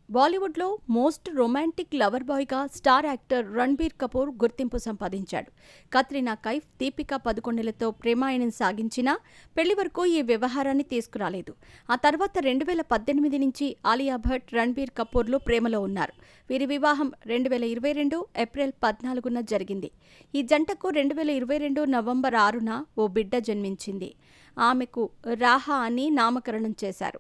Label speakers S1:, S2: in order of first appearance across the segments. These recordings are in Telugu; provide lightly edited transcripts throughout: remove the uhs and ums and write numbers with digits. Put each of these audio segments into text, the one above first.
S1: బాలీవుడ్లో మోస్ట్ రొమాంటిక్ లవర్ బాయ్గా స్టార్ యాక్టర్ రణ్బీర్ కపూర్ గుర్తింపు సంపాదించాడు. కత్రినా కైఫ్, దీపికా పదుకొండలతో ప్రేమాయణం సాగించినా పెళ్లి వరకు ఈ వ్యవహారాన్ని తీసుకురాలేదు. ఆ తర్వాత 2018 నుంచి ఆలియా భట్, రణ్బీర్ కపూర్లు ప్రేమలో ఉన్నారు. వీరి వివాహం 2022 ఏప్రిల్ 14న జరిగింది. ఈ జంటకు 2022 నవంబర్ 6న ఓ బిడ్డ జన్మించింది. ఆమెకు రాహా అని నామకరణం చేశారు.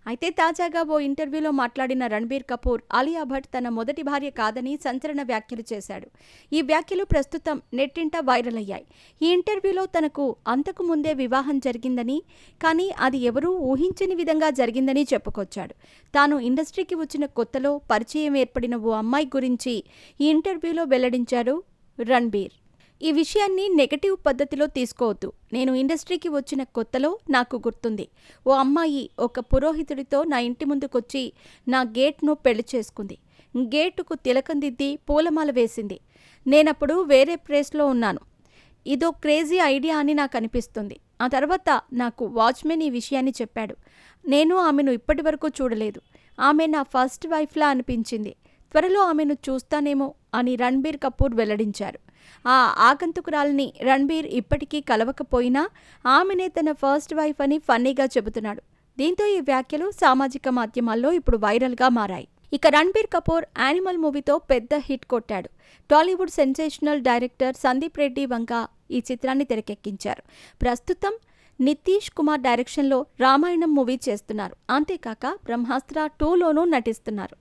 S1: అయితే తాజాగా ఓ ఇంటర్వ్యూలో మాట్లాడిన రణ్బీర్ కపూర్, ఆలియా భట్ తన మొదటి భార్య కాదని సంచలన వ్యాఖ్యలు చేశాడు. ఈ వ్యాఖ్యలు ప్రస్తుతం నెట్టింట వైరల్ అయ్యాయి. ఈ ఇంటర్వ్యూలో తనకు అంతకు ముందే వివాహం జరిగిందని, కానీ అది ఎవరూ ఊహించని విధంగా జరిగిందని చెప్పుకొచ్చాడు. తాను ఇండస్ట్రీకి వచ్చిన కొత్తలో పరిచయం ఏర్పడిన ఓ అమ్మాయి గురించి ఈ ఇంటర్వ్యూలో వెల్లడించారు రణ్బీర్. ఈ విషయాన్ని నెగటివ్ పద్ధతిలో తీసుకోవద్దు. నేను ఇండస్ట్రీకి వచ్చిన కొత్తలో నాకు గుర్తుంది, ఓ అమ్మాయి ఒక పురోహితుడితో నా ఇంటి ముందుకొచ్చి నా గేట్ను పెళ్లి చేసుకుంది. గేటుకు తిలకం దిద్ది పూలమాల వేసింది. నేనప్పుడు వేరే ప్లేస్లో ఉన్నాను. ఇదో క్రేజీ ఐడియా అని నాకు అనిపిస్తుంది. ఆ తర్వాత నాకు వాచ్మెన్ ఈ విషయాన్ని చెప్పాడు. నేను ఆమెను ఇప్పటివరకు చూడలేదు. ఆమె నా ఫస్ట్ వైఫ్లా అనిపించింది. త్వరలో ఆమెను చూస్తానేమో అని రణ్బీర్ కపూర్ వెల్లడించారు. ఆ ఆగంతుకురాల్ని రణ్బీర్ ఇప్పటికీ కలవకపోయినా ఆమెనే తన ఫస్ట్ వైఫ్ అని ఫన్నీగా చెబుతున్నాడు. దీంతో ఈ వ్యాఖ్యలు సామాజిక మాధ్యమాల్లో ఇప్పుడు వైరల్గా మారాయి. ఇక రణ్బీర్ కపూర్ యానిమల్ మూవీతో పెద్ద హిట్ కొట్టాడు. టాలీవుడ్ సెన్సేషనల్ డైరెక్టర్ సందీప్ రెడ్డి వంక ఈ చిత్రాన్ని తెరకెక్కించారు. ప్రస్తుతం నితీష్ కుమార్ డైరెక్షన్లో రామాయణం మూవీ చేస్తున్నారు. అంతేకాక బ్రహ్మాస్త్ర 2లోనూ నటిస్తున్నారు.